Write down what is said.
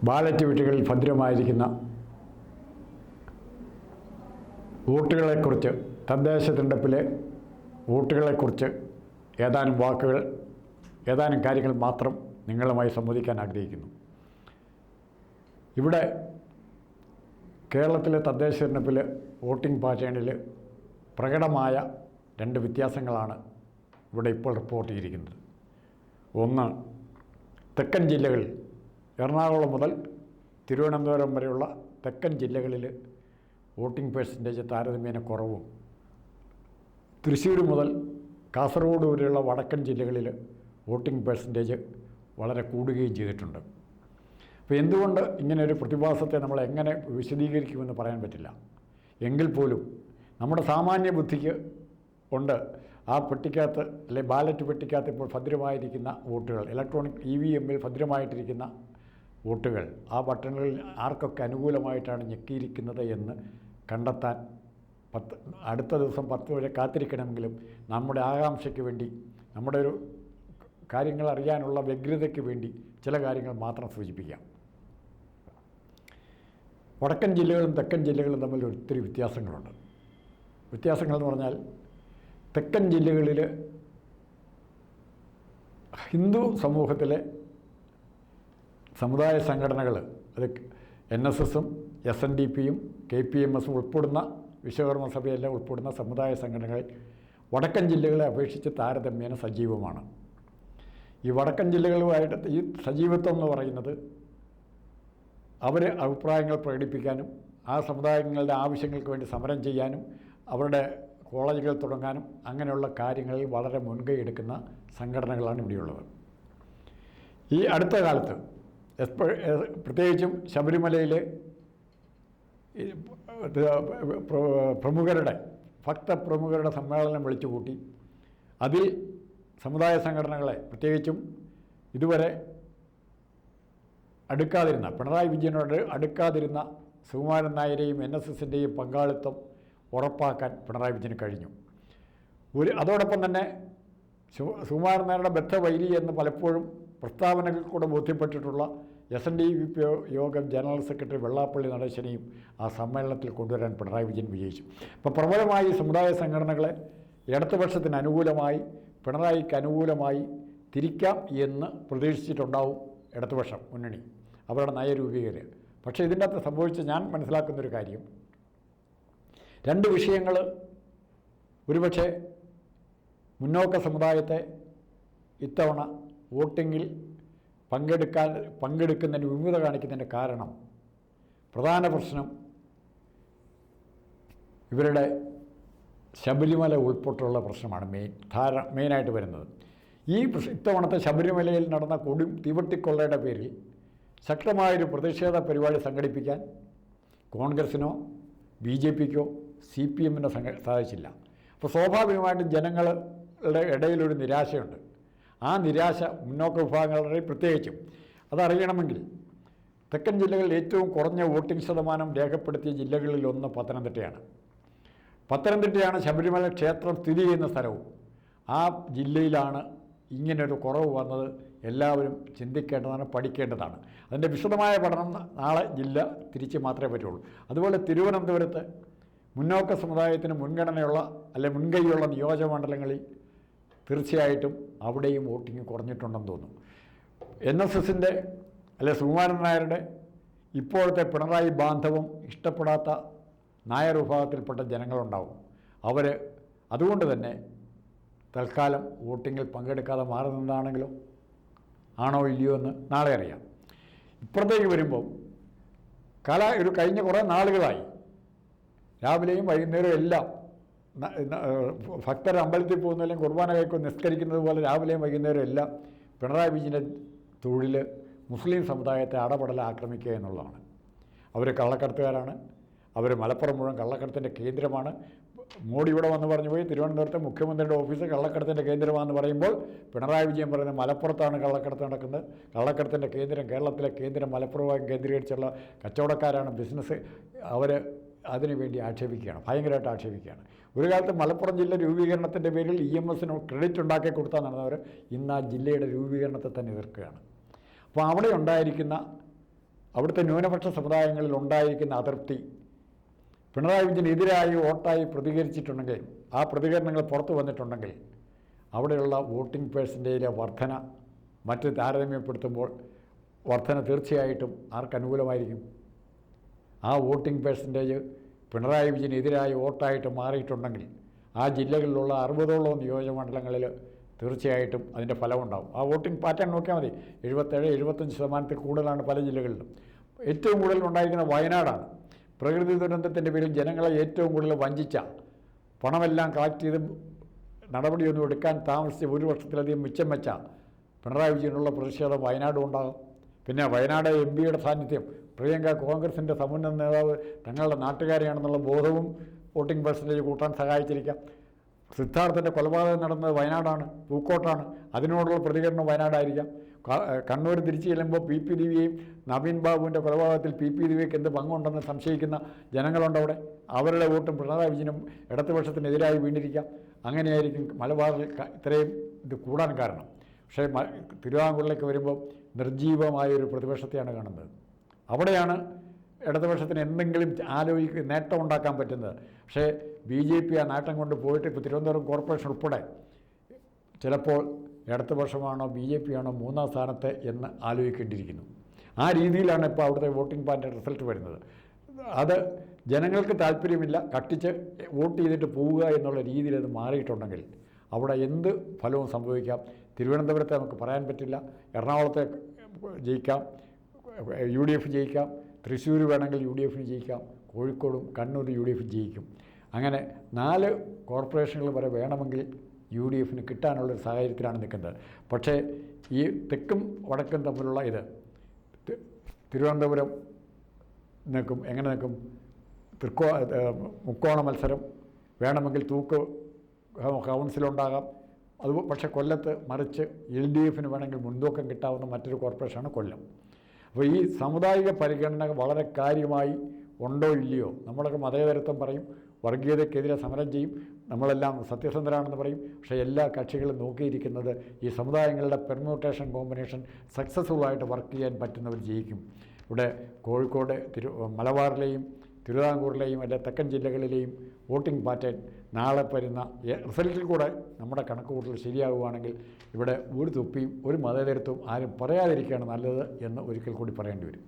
Ballot വീട്ടുകളിൽ ഭദ്രമായിരിക്കുന്ന വോട്ടുകളെക്കുറിച്ച്, തദ്ദേശ തിരഞ്ഞെടുപ്പിലെ വോട്ടുകളെക്കുറിച്ച് ഏതാനും വാക്കുകൾ, ഏതാനും കാര്യങ്ങൾ മാത്രം നിങ്ങളുമായി സംവദിക്കാൻ ആഗ്രഹിക്കുന്നു. ഇവിടെ കേരളത്തിലെ തദ്ദേശ തിരഞ്ഞെടുപ്പിൽ വോട്ടിംഗ് പാറ്റേണിൽ പ്രകടമായ രണ്ട് വ്യത്യാസങ്ങളാണ് ഇവിടെ ഇപ്പോൾ റിപ്പോർട്ട് ചെയ്തിരിക്കുന്നത്. ഒന്ന്, തെക്കൻ ജില്ലകളിൽ എറണാകുളം മുതൽ തിരുവനന്തപുരം വരെയുള്ള തെക്കൻ ജില്ലകളിൽ വോട്ടിംഗ് പെർസെൻറ്റേജ് താരതമ്യേന കുറവും, തൃശ്ശൂർ മുതൽ കാസർഗോഡ് വരെയുള്ള വടക്കൻ ജില്ലകളിൽ വോട്ടിംഗ് പെർസെൻറ്റേജ് വളരെ കൂടുകയും ചെയ്തിട്ടുണ്ട്. അപ്പോൾ എന്തുകൊണ്ട് ഇങ്ങനെ ഒരു പ്രതിഭാസത്തെ നമ്മൾ എങ്ങനെ വിശദീകരിക്കുമെന്ന് പറയാൻ പറ്റില്ല. എങ്കിൽ പോലും നമ്മുടെ സാമാന്യ ബുദ്ധിക്ക് ഉണ്ട് ആ പെട്ടിക്കകത്ത്, അല്ലെങ്കിൽ ബാലറ്റ് പെട്ടിക്കകത്ത് ഇപ്പോൾ ഭദ്രമായിരിക്കുന്ന വോട്ടുകൾ, ഇലക്ട്രോണിക് EVM-ൽ ഭദ്രമായിട്ടിരിക്കുന്ന വോട്ടുകൾ, ആ ബട്ടണുകളിൽ ആർക്കൊക്കെ അനുകൂലമായിട്ടാണ് ഞെക്കിയിരിക്കുന്നത് എന്ന് കണ്ടെത്താൻ അടുത്ത ദിവസം 10 വരെ കാത്തിരിക്കണമെങ്കിലും നമ്മുടെ ആകാംക്ഷയ്ക്ക് വേണ്ടി, നമ്മുടെ ഒരു കാര്യങ്ങൾ അറിയാനുള്ള വ്യഗ്രതയ്ക്ക് വേണ്ടി ചില കാര്യങ്ങൾ മാത്രം സൂചിപ്പിക്കാം. വടക്കൻ ജില്ലകളും തെക്കൻ ജില്ലകളും തമ്മിൽ ഒത്തിരി വ്യത്യാസങ്ങളുണ്ട്. വ്യത്യാസങ്ങളെന്ന് പറഞ്ഞാൽ, തെക്കൻ ജില്ലകളിൽ ഹിന്ദു സമൂഹത്തിലെ സമുദായ സംഘടനകൾ, അത് NSS-ഉം SNDP-യും KPMS-ഉം ഉൾപ്പെടുന്ന, വിശ്വകർമ്മ സഭയെല്ലാം ഉൾപ്പെടുന്ന സമുദായ സംഘടനകൾ വടക്കൻ ജില്ലകളെ അപേക്ഷിച്ച് താരതമ്യേന സജീവമാണ്. ഈ വടക്കൻ ജില്ലകളുമായിട്ട് ഈ സജീവത്വം എന്ന് പറയുന്നത് അവർ അഭിപ്രായങ്ങൾ പ്രകടിപ്പിക്കാനും ആ സമുദായങ്ങളുടെ ആവശ്യങ്ങൾക്ക് വേണ്ടി സമരം ചെയ്യാനും അവരുടെ കോളേജുകൾ തുടങ്ങാനും അങ്ങനെയുള്ള കാര്യങ്ങളിൽ വളരെ മുൻകൈ എടുക്കുന്ന സംഘടനകളാണ് ഇവിടെയുള്ളത്. ഈ അടുത്ത കാലത്ത് പ്രത്യേകിച്ചും ശബരിമലയിലെ ഭക്തപ്രമുഖരുടെ സമ്മേളനം വിളിച്ചുകൂട്ടി അതിൽ സമുദായ സംഘടനകളെ, പ്രത്യേകിച്ചും ഇതുവരെ അടുക്കാതിരുന്ന, പിണറായി വിജയനോട് അടുക്കാതിരുന്ന സുകുമാരൻ നായരെയും NSS-ൻ്റെയും പങ്കാളിത്തം ഉറപ്പാക്കാൻ പിണറായി വിജയന് കഴിഞ്ഞു. അതോടൊപ്പം തന്നെ സുകുമാരൻ നായരുടെ ബദ്ധവൈരി എന്ന് പലപ്പോഴും പ്രസ്താവനകൾ കൂടെ ബോധ്യപ്പെട്ടിട്ടുള്ള SNDP യോഗം ജനറൽ സെക്രട്ടറി വെള്ളാപ്പള്ളി നടേശനെയും ആ സമ്മേളനത്തിൽ കൊണ്ടുവരാൻ പിണറായി വിജയൻ വിജയിച്ചു. അപ്പോൾ പ്രബലമായി സമുദായ സംഘടനകളെ ഇടതുപക്ഷത്തിന് അനുകൂലമായി, പിണറായിക്ക് അനുകൂലമായി തിരിക്കാം എന്ന് പ്രതീക്ഷിച്ചിട്ടുണ്ടാവും ഇടതുപക്ഷം മുന്നണി, അവരുടെ നയരൂപീകര്. പക്ഷേ ഇതിൻ്റെ അകത്ത് സംഭവിച്ച ഞാൻ മനസ്സിലാക്കുന്നൊരു കാര്യം, രണ്ട് വിഷയങ്ങൾ ഒരുപക്ഷെ മുന്നോക്ക സമുദായത്തെ ഇത്തവണ വോട്ടിങ്ങിൽ പങ്കെടുക്കുന്നതിന് വിമുഖത കാണിക്കുന്നതിൻ്റെ കാരണം, പ്രധാന പ്രശ്നം ഇവരുടെ ശബരിമല ഉൾപ്പെട്ടുള്ള പ്രശ്നമാണ് മെയിനായിട്ട് വരുന്നത്. ഈ ഇത്തവണത്തെ ശബരിമലയിൽ നടന്ന തീവട്ടിക്കൊള്ളയുടെ പേരിൽ ശക്തമായൊരു പ്രതിഷേധ പരിപാടി സംഘടിപ്പിക്കാൻ കോൺഗ്രസിനോ BJP-ക്കോ CPM-നോ സാധിച്ചില്ല. അപ്പോൾ സ്വാഭാവികമായിട്ടും ജനങ്ങളുടെ ഇടയിലൊരു നിരാശയുണ്ട്. ആ നിരാശ മുന്നോക്ക വിഭാഗങ്ങളുടെ പ്രത്യേകിച്ചും അതറിയണമെങ്കിൽ തെക്കൻ ജില്ലകളിൽ ഏറ്റവും കുറഞ്ഞ വോട്ടിംഗ് ശതമാനം രേഖപ്പെടുത്തിയ ജില്ലകളിലൊന്ന് പത്തനംതിട്ടയാണ്. പത്തനംതിട്ടയാണ് ശബരിമല ക്ഷേത്രം സ്ഥിതി ചെയ്യുന്ന സ്ഥലവും. ആ ജില്ലയിലാണ് ഇങ്ങനൊരു കുറവ് വന്നത്. എല്ലാവരും ചിന്തിക്കേണ്ടതാണ്, പഠിക്കേണ്ടതാണ്. അതിൻ്റെ വിശദമായ പഠനം നാളെ ജില്ല തിരിച്ച് മാത്രമേ പറ്റുള്ളൂ. അതുപോലെ തിരുവനന്തപുരത്ത് മുന്നോക്ക സമുദായത്തിന് മുൻകൈയുള്ള നിയോജകമണ്ഡലങ്ങളിൽ തീർച്ചയായിട്ടും അവിടെയും വോട്ടിംഗ് കുറഞ്ഞിട്ടുണ്ടെന്ന് തോന്നുന്നു. NSS-ൻ്റെ സുകുമാരൻ നായരുടെ ഇപ്പോഴത്തെ പിണറായി ബാന്ധവം ഇഷ്ടപ്പെടാത്ത നായർ വിഭാഗത്തിൽപ്പെട്ട ജനങ്ങളുണ്ടാവും. അതുകൊണ്ട് തന്നെ തൽക്കാലം വോട്ടിങ്ങിൽ പങ്കെടുക്കാതെ മാറി നിന്നാണെങ്കിലോ ആണോ ഇല്ലയോ എന്ന് നാളെ അറിയാം. ഇപ്പുറത്തേക്ക് വരുമ്പോൾ കഴിഞ്ഞ കുറേ നാളുകളായി രാവിലെയും വൈകുന്നേരവും എല്ലാം ഭക്തർ അമ്പലത്തിൽ പോകുന്നതിലും കുർബാന കൈക്കൊണ്ട് നിസ്കരിക്കുന്നത് പോലെ രാവിലെയും വൈകുന്നേരം എല്ലാം പിണറായി വിജയൻ്റെ തൊഴിൽ മുസ്ലിം സമുദായത്തെ അടപടല ആക്രമിക്കുക എന്നുള്ളതാണ്. അവർ കള്ളക്കടത്തുകാരാണ്, അവർ മലപ്പുറം മുഴുവൻ കള്ളക്കടത്തിൻ്റെ കേന്ദ്രമാണ്. മോഡി ഇവിടെ വന്ന് പറഞ്ഞു പോയി തിരുവനന്തപുരത്തെ മുഖ്യമന്ത്രിയുടെ ഓഫീസ് കള്ളക്കടത്തിൻ്റെ കേന്ദ്രമാണെന്ന് പറയുമ്പോൾ പിണറായി വിജയൻ പറയുന്നത് മലപ്പുറത്താണ് കള്ളക്കടത്ത് നടക്കുന്നത്. കള്ളക്കടത്തിൻ്റെ കേന്ദ്രം, കേരളത്തിലെ കേന്ദ്രം മലപ്പുറമായി കേന്ദ്രീകരിച്ചുള്ള കച്ചവടക്കാരാണ്, ബിസിനസ്. അവർ അതിനുവേണ്ടി ആക്ഷേപിക്കുകയാണ്, ഭയങ്കരമായിട്ട് ആക്ഷേപിക്കുകയാണ്. ഒരു കാലത്ത് മലപ്പുറം ജില്ല രൂപീകരണത്തിൻ്റെ പേരിൽ EMS-ന് ക്രെഡിറ്റ് ഉണ്ടാക്കി കൊടുത്താൽ നടന്നവർ ഇന്ന് ആ ജില്ലയുടെ രൂപീകരണത്തെ തന്നെ എതിർക്കുകയാണ്. അപ്പോൾ അവിടെ ഉണ്ടായിരിക്കുന്ന അവിടുത്തെ ന്യൂനപക്ഷ സമുദായങ്ങളിൽ ഉണ്ടായിരിക്കുന്ന അതൃപ്തി പിണറായി വിജയനെതിരായി വോട്ടായി പ്രതികരിച്ചിട്ടുണ്ടെങ്കിൽ, ആ പ്രതികരണങ്ങൾ പുറത്തു വന്നിട്ടുണ്ടെങ്കിൽ അവിടെയുള്ള വോട്ടിംഗ് പേഴ്സൻറ്റേജിലെ വർധന മറ്റ് താരതമ്യപ്പെടുത്തുമ്പോൾ വർധന തീർച്ചയായിട്ടും ആർക്കനുകൂലമായിരിക്കും? ആ വോട്ടിംഗ് പേഴ്സൻറ്റേജ് പിണറായി വിജയനെതിരായി വോട്ടായിട്ട് മാറിയിട്ടുണ്ടെങ്കിൽ ആ ജില്ലകളിലുള്ള 60ഓളം നിയോജകമണ്ഡലങ്ങളിൽ തീർച്ചയായിട്ടും അതിൻ്റെ ഫലമുണ്ടാകും. ആ വോട്ടിംഗ് പാറ്റേൺ നോക്കിയാൽ മതി. 77-75% കൂടുതലാണ് പല ജില്ലകളിലും. ഏറ്റവും കൂടുതൽ ഉണ്ടായിരിക്കുന്നത് വയനാടാണ്. പ്രകൃതി ദുരന്തത്തിൻ്റെ പേരിൽ ജനങ്ങളെ ഏറ്റവും കൂടുതൽ വഞ്ചിച്ച, പണമെല്ലാം കളക്ട് ചെയ്ത് നടപടിയൊന്നും എടുക്കാൻ താമസിച്ച് 1 വർഷത്തിലധികം മിച്ചം വെച്ച പിണറായി വിജയനുള്ള പ്രതിഷേധം വയനാടും ഉണ്ടാകും. പിന്നെ വയനാട് MP-യുടെ സാന്നിധ്യം, പ്രിയങ്ക കോൺഗ്രസിൻ്റെ സമുന്നത നേതാവ് തങ്ങളുടെ നാട്ടുകാരെയാണെന്നുള്ള ബോധവും വോട്ടിംഗ് പെർസെൻറ്റേജ് കൂട്ടാൻ സഹായിച്ചിരിക്കാം. സിദ്ധാർത്ഥൻ്റെ കൊലപാതകം നടന്നത് വയനാടാണ്, പൂക്കോട്ടാണ്. അതിനോടുള്ള പ്രതികരണം വയനാടായിരിക്കാം. കണ്ണൂർ തിരിച്ചു ചെല്ലുമ്പോൾ PP ദിവ്യയും നവീൻ ബാബുവിൻ്റെ കൊലപാതകത്തിൽ PP ദിവ്യയ്ക്ക് എന്ത് പങ്കുണ്ടെന്ന് സംശയിക്കുന്ന ജനങ്ങളുണ്ട് അവിടെ. അവരുടെ വോട്ടും പിണറായി വിജയനും ഇടതുപക്ഷത്തിനെതിരായി വീണ്ടിരിക്കാം. അങ്ങനെയായിരിക്കും മലബാറിൽ ഇത്രയും ഇത് കൂടാൻ കാരണം. പക്ഷേ തിരുവിതാംകൂറിലേക്ക് വരുമ്പോൾ നിർജീവമായൊരു പ്രതിപക്ഷത്തെയാണ് കാണുന്നത്. അവിടെയാണ് ഇടതുപക്ഷത്തിന് എന്തെങ്കിലും നേട്ടം ഉണ്ടാക്കാൻ പറ്റുന്നത്. പക്ഷേ BJP ആ നേട്ടം കൊണ്ട് പോയിട്ട് ഇപ്പോൾ തിരുവനന്തപുരം കോർപ്പറേഷൻ ഉൾപ്പെടെ ചിലപ്പോൾ ഇടതുപക്ഷമാണോ BJP ആണോ 3ാം സ്ഥാനത്ത് എന്ന് ആലോചിക്കേണ്ടിയിരിക്കുന്നു. ആ രീതിയിലാണ് ഇപ്പോൾ അവിടുത്തെ വോട്ടിംഗ് പാറ്റേൺ റിസൾട്ട് വരുന്നത്. അത് ജനങ്ങൾക്ക് താല്പര്യമില്ല, കട്ടിച്ച് വോട്ട് ചെയ്തിട്ട് പോവുക എന്നുള്ള രീതിയിൽ അത് മാറിയിട്ടുണ്ടെങ്കിൽ അവിടെ എന്ത് ഫലവും സംഭവിക്കാം. തിരുവനന്തപുരത്തെ നമുക്ക് പറയാൻ പറ്റില്ല. എറണാകുളത്തെ ജയിക്കാം, UDF ജയിക്കാം. തൃശ്ശൂർ വേണമെങ്കിൽ UDF ജയിക്കാം. കോഴിക്കോടും കണ്ണൂർ UDF ജയിക്കും. അങ്ങനെ 4 കോർപ്പറേഷനുകൾ വരെ വേണമെങ്കിൽ UDF കിട്ടാനുള്ളൊരു സാഹചര്യത്തിലാണ് നിൽക്കുന്നത്. പക്ഷേ ഈ തെക്കും വടക്കും തമ്മിലുള്ള ഇത് തിരുവനന്തപുരം നിൽക്കും. എങ്ങനെ നിൽക്കും? മുക്കോണ മത്സരം വേണമെങ്കിൽ തൂക്ക് കൗൺസിലുണ്ടാകാം. അത് പക്ഷേ കൊല്ലത്ത് മറിച്ച് LDF വേണമെങ്കിൽ മുൻതൂക്കം കിട്ടാവുന്ന മറ്റൊരു കോർപ്പറേഷനാണ് കൊല്ലം. അപ്പോൾ ഈ സാമുദായിക പരിഗണന വളരെ കാര്യമായി ഉണ്ടോ ഇല്ലയോ? നമ്മളൊക്കെ മതേതരത്വം പറയും, വർഗീയതയ്ക്കെതിരെ സമരം ചെയ്യും, നമ്മളെല്ലാം സത്യസന്ധരാണെന്ന് പറയും. പക്ഷേ എല്ലാ കക്ഷികളും നോക്കിയിരിക്കുന്നത് ഈ സമുദായങ്ങളുടെ പെർമ്യൂട്ടേഷൻ കോമ്പിനേഷൻ സക്സസ്ഫുള്ളായിട്ട് വർക്ക് ചെയ്യാൻ പറ്റുന്നവർ ജയിക്കും. ഇവിടെ കോഴിക്കോട്, മലബാറിലെയും തിരുവിതാംകൂറിലെയും അല്ലെ തെക്കൻ ജില്ലകളിലെയും വോട്ടിംഗ് പാറ്റേൺ നാളെ വരുന്ന റിസൾട്ടിൽ കൂടെ നമ്മുടെ കണക്കുകൂട്ടൽ ശരിയാവുകയാണെങ്കിൽ ഇവിടെ ഒരു തുപ്പിയും ഒരു മതേതരത്വവും ആരും പറയാതിരിക്കുകയാണ് നല്ലത് എന്ന് ഒരിക്കൽ കൂടി പറയേണ്ടി വരും.